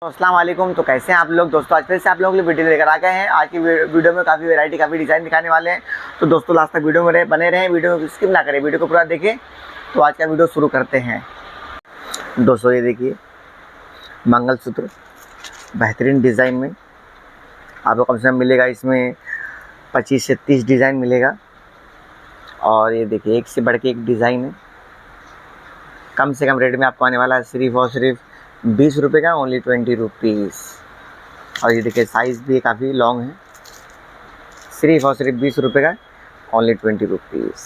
अस्सलाम वालेकुम। तो कैसे हैं आप लोग दोस्तों? आज फिर से आप लोगों के लिए वीडियो लेकर आ गए हैं। आज की वीडियो में काफ़ी वैरायटी काफ़ी डिज़ाइन दिखाने वाले हैं। तो दोस्तों लास्ट तक वीडियो में बने रहें, वीडियो को स्किप ना करें, वीडियो को पूरा देखें। तो आज का वीडियो शुरू करते हैं। दोस्तों ये देखिए मंगलसूत्र बेहतरीन डिज़ाइन में आपको कम से कम मिलेगा, इसमें 25 से 30 डिज़ाइन मिलेगा। और ये देखिए एक से बढ़ के एक डिज़ाइन है। कम से कम रेट में आपको आने वाला है सिर्फ और सिर्फ 20 रुपये का, ओनली 20 रुपीज़। और ये देखिए साइज़ भी काफ़ी लॉन्ग है, सिर्फ और सिर्फ 20 रुपये का, ओनली 20 रुपीज़।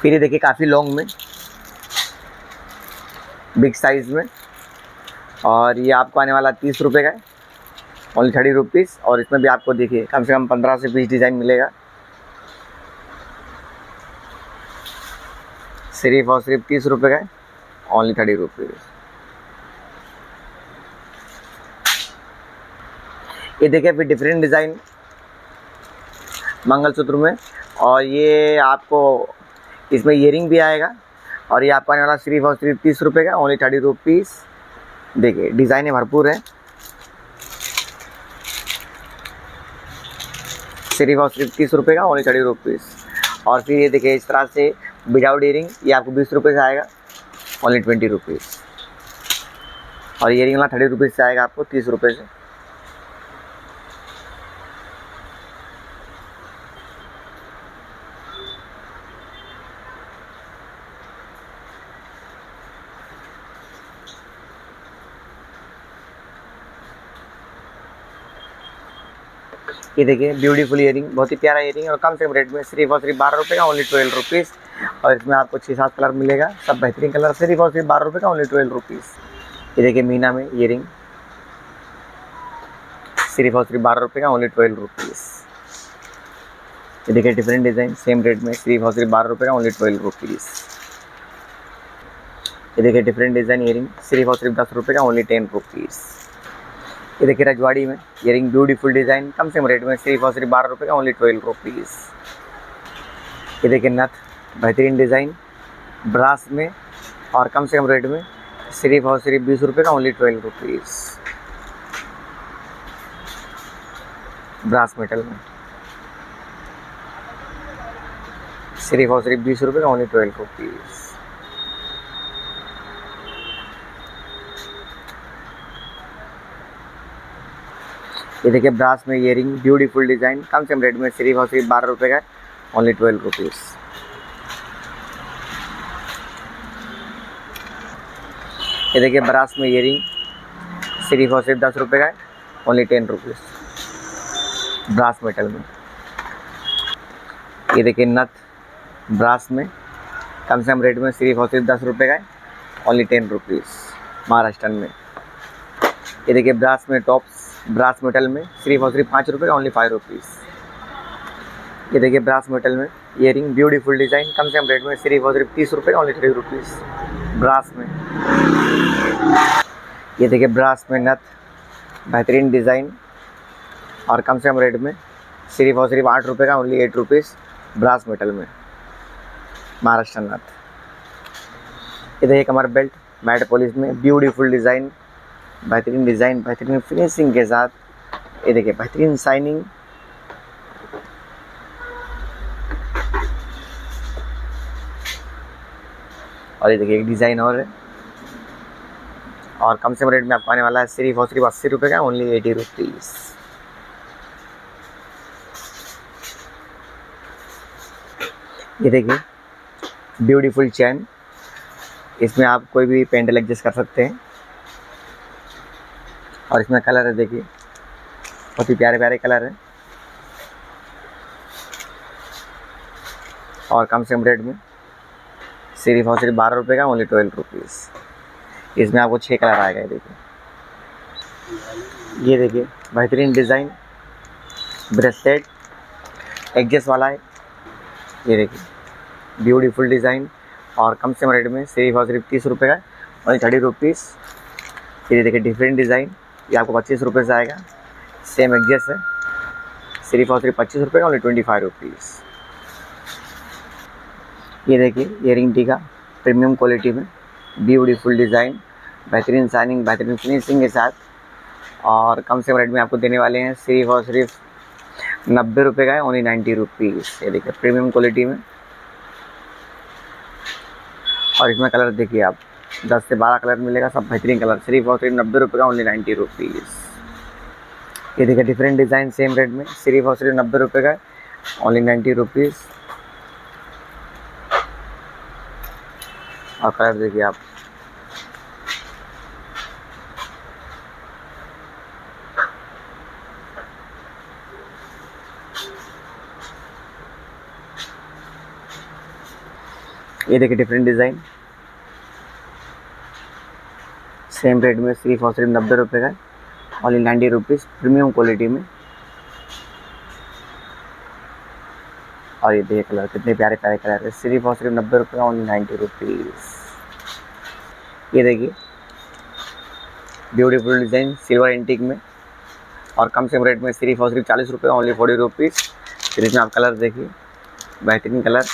फिर ये देखिए काफ़ी लॉन्ग में, बिग साइज़ में, और ये आपको आने वाला 30 रुपये का, ओनली 30 रुपीज़। और इसमें भी आपको देखिए कम से कम 15 से 20 डिज़ाइन मिलेगा, सिर्फ और सिर्फ 30 रुपये का, ओनली 30 रुपीज़। ये देखिए फिर डिफरेंट डिज़ाइन मंगलसूत्र में, और ये आपको इसमें ईयरिंग भी आएगा। और ये आपको आने वाला सिर्फ और सिर्फ 30 रुपये का, ओनली 30 रुपीज़। देखिए डिज़ाइनें भरपूर हैं, सिर्फ और सिर्फ 30 रुपये का, ओनली 30 रुपीज़। और फिर ये देखिए इस तरह से विदाउट ईयरिंग, ये आपको 20 रुपये से आएगा, ओनली 20 रुपीज़। और ईयरिंग वाला 30 रुपीज़ से आएगा आपको 30 रुपये से। ये देखिए ब्यूटीफुल ईयरिंग, बहुत ही प्यारा ईयरिंग, और कम से कम रेट में सिर्फ और सिर्फ 12 रुपये का, ओनली 12 रुपीज़। और इसमें आपको 6-7 कलर मिलेगा, सब बेहतरीन कलर, सिर्फ और सिर्फ 12 रुपये का, ओनली 12 रुपीज़। ये देखिए मीना में ईयरिंग, सिर्फ और सिर्फ 12 रुपये का, ओनली 12 रुपीज़। ये देखिए डिफरेंट डिज़ाइन सेम रेट में, सिर्फ और सिर्फ 12 रुपये का, ओनली 12 रुपीज़। ये देखिए डिफरेंट डिज़ाइन ईयरिंग, सिर्फ और सिर्फ 10 रुपये का, ओनली 10 रुपीज़। ये देखिए रजवाड़ी में ईयरिंग, ब्यूटीफुल डिज़ाइन, कम से कम रेट में, सिर्फ और सिर्फ 12 रुपये का, ओनली 12 रुपीज़। ये देखिए नथ, बेहतरीन डिज़ाइन ब्रास में, और कम से कम रेट में, सिर्फ और सिर्फ 20 रुपये का, ओनली 12 रुपीज़। ब्रास मेटल में सिर्फ और सिर्फ 20 रुपये का, ओनली 12 रुपीज़। ये देखिए ब्रास में ईयरिंग, ब्यूटीफुल डिज़ाइन, कम से कम रेट में, सिर्फ और सिर्फ 12 रुपये का, ओनली 12 रुपीज़। ये देखिए ब्रास में ईयरिंग, सिर्फ और सिर्फ 10 रुपये का, ओनली 10 रुपीज़। ब्रास मेटल में ये देखिए नथ ब्रास में, कम से कम रेट में, सिर्फ और सिर्फ 10 रुपये का, ओनली 10 रुपीज़, महाराष्ट्र में। ये देखिए ब्रास में टॉप्स, ब्रास मेटल में, सिर्फ और सिर्फ 5 रुपये का, ओनली 5 रुपीज़। ये देखिए ब्रास मेटल में ईयरिंग, ब्यूटीफुल डिज़ाइन, कम से कम रेट में, सिर्फ और सिर्फ 30 रुपये का, ओनली 30 रुपीज़। ब्रास में ये देखिए ब्रास में नथ, बेहतरीन डिज़ाइन, और कम से कम रेट में, सिर्फ और सिर्फ 8 रुपये का, ओनली 8 रुपीज़। ब्रास मेटल में महाराष्ट्र नथ। ये देखिए कमर बेल्ट मैट पॉलिश में, ब्यूटीफुल डिज़ाइन, बेहतरीन डिज़ाइन, बेहतरीन फिनिशिंग के साथ। ये देखिए बेहतरीन शाइनिंग, और ये देखिए एक डिज़ाइन और है, और कम से कम रेट में आपको आने वाला है सिर्फ और सिर्फ 80 रुपये का, ओनली 80 रुपीज़। ये देखिए ब्यूटीफुल चैन, इसमें आप कोई भी पेंडल एडजस्ट कर सकते हैं, और इसमें कलर है देखिए, बहुत ही प्यारे प्यारे कलर हैं, और कम से कम रेट में, सिर्फ और सिर्फ 12 रुपये का, ओनली 12 रुपीज़। इसमें आपको 6 कलर आएगा। ये देखिए, ये देखिए बेहतरीन डिज़ाइन ब्रेसलेट एडजस्ट वाला है। ये देखिए ब्यूटीफुल डिज़ाइन, और कम से कम रेट में, सिर्फ और सिर्फ 30 रुपये का, ओनली 30 रुपीज़। ये देखिए डिफरेंट डिज़ाइन, ये आपको 25 रुपये से आएगा, सेम एडजस्ट है, सिर्फ और सिर्फ 25 रुपये का, ओनली 25 रुपीज़। ये देखिए ईयरिंग टीका प्रीमियम क्वालिटी में, ब्यूटीफुल डिज़ाइन, बेहतरीन शाइनिंग, बेहतरीन फिनिशिंग के साथ, और कम से कम रेट में आपको देने वाले हैं सिर्फ और सिर्फ 90 रुपये का है, ओनली 90 रुपीज़। ये देखिए प्रीमियम क्वालिटी में, और इसमें कलर देखिए आप 10 से 12 कलर मिलेगा, सब बेहतरीन कलर, सिर्फ और सिर्फ 90 रुपये का, ओनली 90 रुपीज़। ये देखिए डिफरेंट डिज़ाइन सेम रेट में, सिर्फ और सिर्फ 90 रुपये का, ओनली 90 रुपीज़। और कलर देखिए आप, ये देखिए डिफरेंट डिज़ाइन सेम रेट में, सिर्फ और सिर्फ 90 रुपये का, ओनली 90 रुपीज़, प्रीमियम क्वालिटी में। और ये देखिए कलर, कितने प्यारे प्यारे कलर है, सिर्फ और सिर्फ 90 रुपये का, ओनली 90 रुपीज़। ये देखिए ब्यूटीफुल डिज़ाइन सिल्वर एंटीक में, और कम से कम रेट में, सिर्फ और सिर्फ 40 रुपये, ओनली 40 रुपीज़। फिर इसमें आप कलर देखिए, बेहतरीन कलर।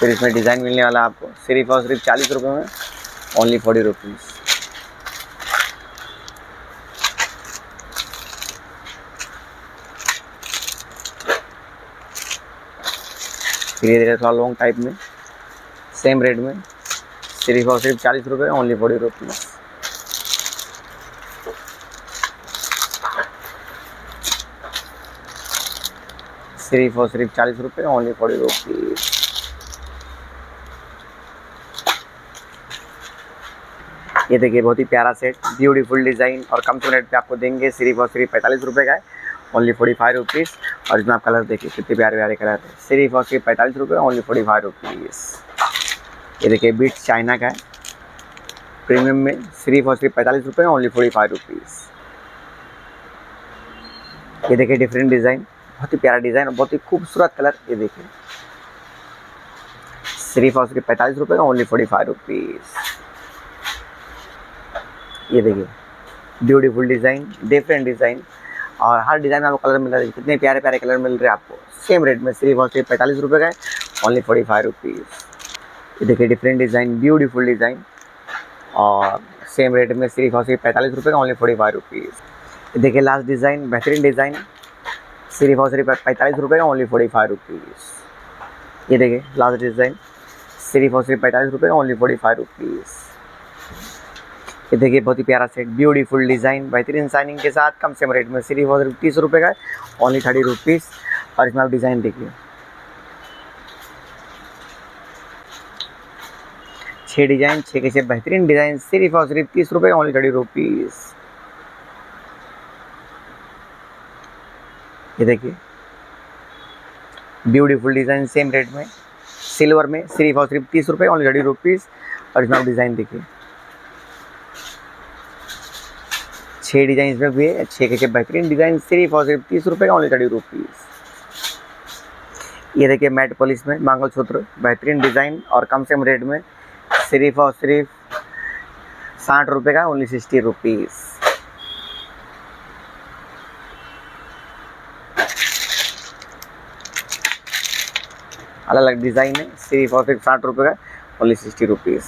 फिर इसमें डिज़ाइन मिलने वाला आपको सिर्फ और सिर्फ 40 रुपये में, ओनली 40 रुपीज़। फिर ये देखिए थोड़ा लॉन्ग टाइप में, सेम रेट में, सिर्फ और सिर्फ 40 रुपये, ओनली 40 रुपीज़। सिर्फ और सिर्फ 40 रुपये, ओनली 40 रुपीज़। ये देखिए बहुत ही प्यारा सेट, ब्यूटीफुल डिज़ाइन, और कम से रेट पे आपको देंगे सिर्फ और सिर्फ 45 रुपये का है, ओनली 45 रुपीज़। और इसमें आप कलर देखिए कितने प्यारे प्यारे कलर है, सिर्फ और सिर्फ 45 रुपये, ओनली 45 रुपीज़। ये देखिए बीट्स चाइना का है, प्रीमियम में, सिर्फ और सिर्फ 45 रुपये, ओनली 45 रुपीज़। ये देखिए डिफरेंट डिज़ाइन, बहुत ही प्यारा डिज़ाइन और बहुत ही खूबसूरत कलर। ये देखिए सिर्फ और सिर्फ 45 रुपये, ओनली 45 रुपीज़। ये देखिए ब्यूटीफुल डिज़ाइन, डिफरेंट डिज़ाइन, और हर डिज़ाइन में आपको कलर मिल रहा है, कितने प्यारे प्यारे कलर मिल रहे हैं आपको, सेम रेट में, सिर्फ और सिर्फ 45 रुपये का है, ओनली 45 रुपीज़। ये देखिए डिफरेंट डिज़ाइन, ब्यूटीफुल डिज़ाइन, और सेम रेट में, सिर्फ और सिर्फ 45 रुपये का, ओनली 45 रुपीज़। ये देखिए लास्ट डिज़ाइन, बेहतरीन डिज़ाइन, सिर्फ और सिर्फ 45 रुपये का, ओनली 45 रुपीज़। ये देखिए लास्ट डिज़ाइन, सिर्फ और सिर्फ 45 रुपये का, ओनली 45 रुपीज़। ये देखिए बहुत ही प्यारा सेट, ब्यूटीफुल डिज़ाइन, बेहतरीन शाइनिंग के साथ, कम से कम रेट में, सिर्फ और सिर्फ 30 रुपये का है, ओनली 30 रुपीज़। और इसमें आप डिज़ाइन देखिए, 6 डिज़ाइन, 6 के 6 बेहतरीन डिज़ाइन, सिर्फ और सिर्फ 30 रुपये, ओनली 30 रुपीज़। ये देखिए ब्यूटीफुल डिज़ाइन सेम रेट में, सिल्वर में, सिर्फ और सिर्फ 30 रुपये, ओनली 30 रुपीज़। और इसमें आप डिज़ाइन देखिए, 6 डिज़ाइन इसमें भी है, 6 के 6 बेहतरीन डिज़ाइन, सिर्फ और सिर्फ 30 रुपये, ओनली 30 रुपीज़। ये देखिए मैट पॉलिश में मंगलसूत्र, बेहतरीन डिज़ाइन, और कम से कम रेट में, सिर्फ और सिर्फ 60 रुपये का, ओनली 60 रुपीज़। अलग अलग डिज़ाइन है, सिर्फ और सिर्फ 60 रुपये का, ओनली 60 रुपीज़।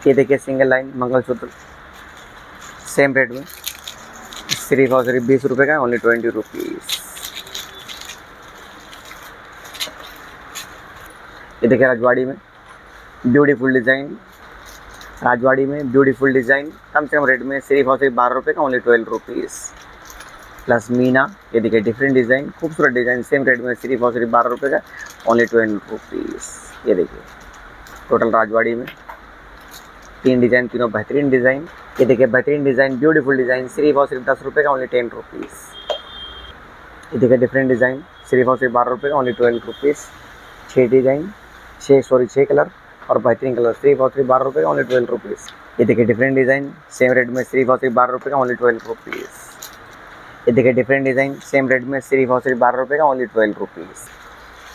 ये देखिए single line mangalsutra, same rate में, सिर्फ और सिर्फ 20 रुपये का, ओनली 20 रुपीज़। ये देखिए राजवाड़ी में ब्यूटीफुल डिज़ाइन, राजवाड़ी में ब्यूटीफुल डिज़ाइन, कम से कम रेट में, सिर्फ और सिर्फ 12 रुपये का, ओनली 12 रुपीज़। प्लस मीना, ये देखिए डिफरेंट डिज़ाइन, खूबसूरत डिज़ाइन, सेम रेट में, सिर्फ और सिर्फ 12 रुपये का, ओनली 12 रुपीज़। ये देखिए टोटल राजवाड़ी में 3 डिज़ाइन, तीनों बेहतरीन डिज़ाइन। ये देखिए बेहतरीन डिज़ाइन, ब्यूटीफुल डिज़ाइन, सिर्फ और सिर्फ 10 रुपये का, ओनली 10 रुपीज़। ये देखिए डिफरेंट डिज़ाइन, सिर्फ और सिर्फ 12 रुपये का, ओनली 12 रुपीज़। 6 डिज़ाइन, 6 कलर, और बेहतरीन कलर, सिर्फ और सिर्फ 12 रुपये का, ओनली 12 रुपीज़। ये देखिए डिफरेंट डिज़ाइन, सेम रेट में, सिर्फ और सिर्फ 12 रुपये का, ओनली 12 रुपीज़। ये देखिए डिफरेंट डिज़ाइन, सेम रेट में, सिर्फ और सिर्फ 12 रुपये का, ओनली 12 रुपीज़।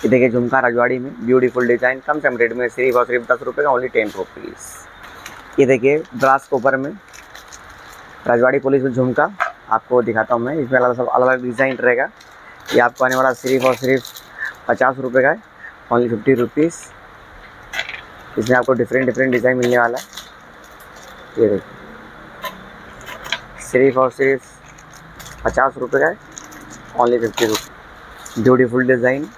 ये देखिए झुमका राजवाड़ी में ब्यूटीफुल डिज़ाइन, कम से कम रेट में, सिर्फ और सिर्फ 10 रुपये का, ओनली 10 रुपीज़। ये देखिए ब्रास कॉपर में राजवाड़ी पुलिस में झुमका, आपको दिखाता हूँ मैं, इसमें अलग सब अलग अलग डिज़ाइन रहेगा। ये आपको आने वाला सिर्फ और सिर्फ 50 रुपये का है, ओनली 50 रुपीज़। इसमें आपको डिफरेंट डिफरेंट डिज़ाइन मिलने वाला है। ये देखिए, सिर्फ और सिर्फ 50 रुपये का है, ओनली 50 रुपये। ब्यूटीफुल डिज़ाइन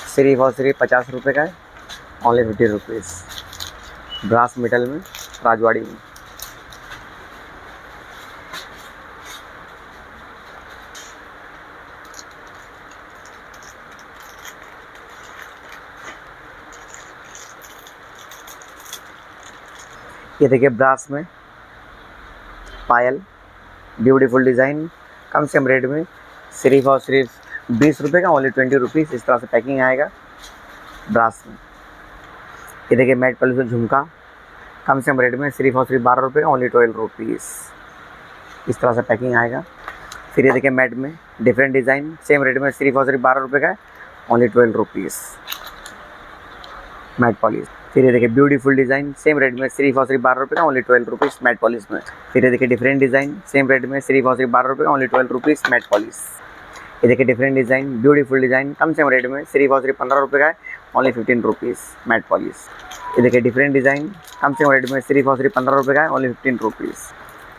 सिर्फ और सिर्फ 50 रुपये का है, ओनली 50 रुपीज़। ब्रास मेटल में, राजवाड़ी में। ये देखिए ब्रास में पायल, ब्यूटीफुल डिज़ाइन, कम से कम रेट में, सिर्फ और सिर्फ 20 रुपये का, ओनली 20 रुपीज़। इस तरह से पैकिंग आएगा ब्रास में। ये देखिए मैट पॉलिश में झुमका, कम से कम रेट में, सिर्फ और सिर्फ 12 रुपये का, ओनली 12 रुपीज़। इस तरह से पैकिंग आएगा। फिर ये देखिए मैट में डिफरेंट डिज़ाइन, सेम रेट में, सिर्फ और सिर्फ 12 रुपये का, ओनली 12 रुपीज़ मैट पॉलिश। फिर ये देखिए ब्यूटीफुल डिज़ाइन, सेम रेट में, सिर्फ और सिर्फ 12 रुपये का, ओनली 12 रुपीज़ मैट पॉलिश में। फिर ये देखिए डिफरेंट डिज़ाइन, सेम रेट में, सिर्फ और सिर्फ 12 रुपये का, ओनली 12 रुपीज़ मैट पॉलिश। ये देखिए डिफरेंट डिज़ाइन, ब्यूटीफुल डिज़ाइन, कम से कम रेट में, सिर्फ और सिर्फ 15 रुपये का है, ओनली 15 रुपीज़ मैट पॉलिश। ये देखिए डिफरेंट डिज़ाइन, कम से कम रेट में, सिर्फ और सिर्फ 15 रुपये का है, ओनली 15 रुपीज़।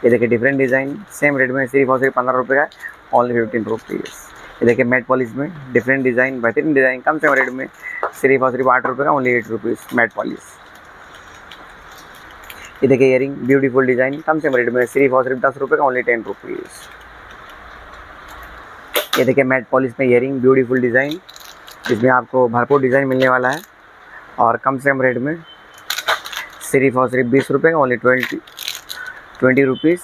ये देखिए डिफरेंट डिज़ाइन, सेम रेट में, सिर्फ और सिर्फ 15 रुपये का है, ओनली 15 रुपीज़। ये देखिए मैट पॉलिश में डिफरेंट डिज़ाइन, बेहतरीन डिज़ाइन, कम से कम रेट में, सिर्फ और सिर्फ 8 रुपये का, ओनली 8 रुपीज़ मैट पॉलिश। ये देखिए ईयरिंग, ब्यूटीफुल डिज़ाइन, कम से कम रेट में, सिर्फ और सिर्फ 10 रुपये का, ओनली 10 रुपीज़। ये देखिए मैट पॉलिश में ईयरिंग, ब्यूटीफुल डिज़ाइन, इसमें आपको भरपूर डिज़ाइन मिलने वाला है और कम से कम रेट में, सिर्फ और सिर्फ 20 रुपये का, ओनली 20 रुपीज़।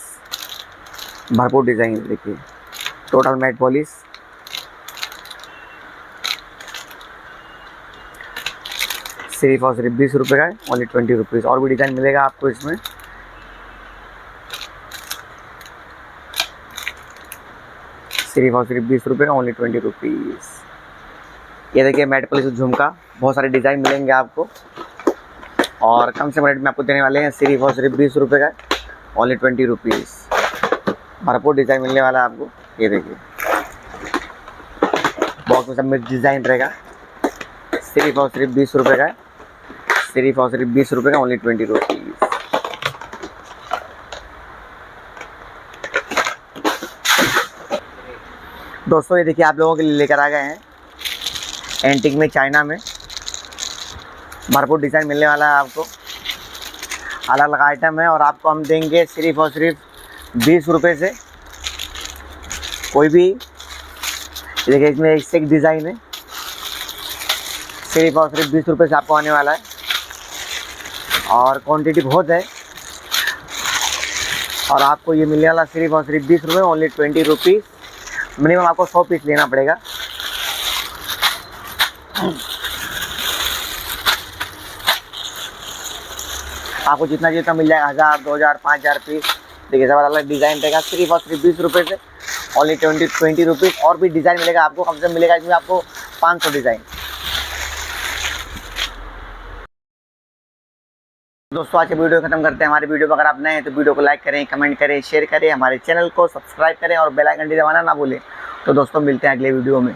भरपूर डिज़ाइन देखिए, टोटल मैट पॉलिश। सिर्फ और सिर्फ 20 रुपये का है, ओनली 20 रुपीज़। और भी डिज़ाइन मिलेगा आपको इसमें। सिर्फ और सिर्फ 20 रुपये का, ओनली 20 रुपीज़। ये देखिए मैट पॉलिश झुमका, बहुत सारे डिज़ाइन मिलेंगे आपको और कम से कम रेट में आपको देने वाले हैं, सिर्फ और सिर्फ 20 रुपये का, ओनली 20 रुपीज़। भरपूर डिज़ाइन मिलने वाला है आपको। ये देखिए बॉक्स में सब में डिज़ाइन रहेगा। सिर्फ और सिर्फ 20 रुपये का है, सिर्फ और सिर्फ 20 रुपये का, ओनली 20 रुपीज़। दोस्तों ये देखिए आप लोगों के लिए लेकर आ गए हैं एंटीक में, चाइना में। भरपूर डिज़ाइन मिलने वाला है आपको, अलग अलग आइटम है और आपको हम देंगे सिर्फ और सिर्फ 20 रुपये से। कोई भी देखिए इसमें एक से एक डिज़ाइन है, सिर्फ और सिर्फ 20 रुपये से आपको आने वाला है और क्वांटिटी बहुत है और आपको ये मिलने वाला सिर्फ और सिर्फ 20 रुपये, ओनली 20 रुपीज़। मिनिमम आपको 100 पीस लेना पड़ेगा। आपको जितना जितना मिल जाएगा, 1000, 2000, 5000 पीस। देखिए सब अलग डिज़ाइन रहेगा, सिर्फ और सिर्फ 20 रुपये से, ओनली 20 रुपीज़। और भी डिज़ाइन मिलेगा आपको, कम से कम मिलेगा इसमें आपको 500 डिज़ाइन। दोस्तों आज के वीडियो खत्म करते हैं। हमारे वीडियो पर अगर आप नए हैं तो वीडियो को लाइक करें, कमेंट करें, शेयर करें, हमारे चैनल को सब्सक्राइब करें और बेल आइकन दबाना ना भूलें। तो दोस्तों मिलते हैं अगले वीडियो में।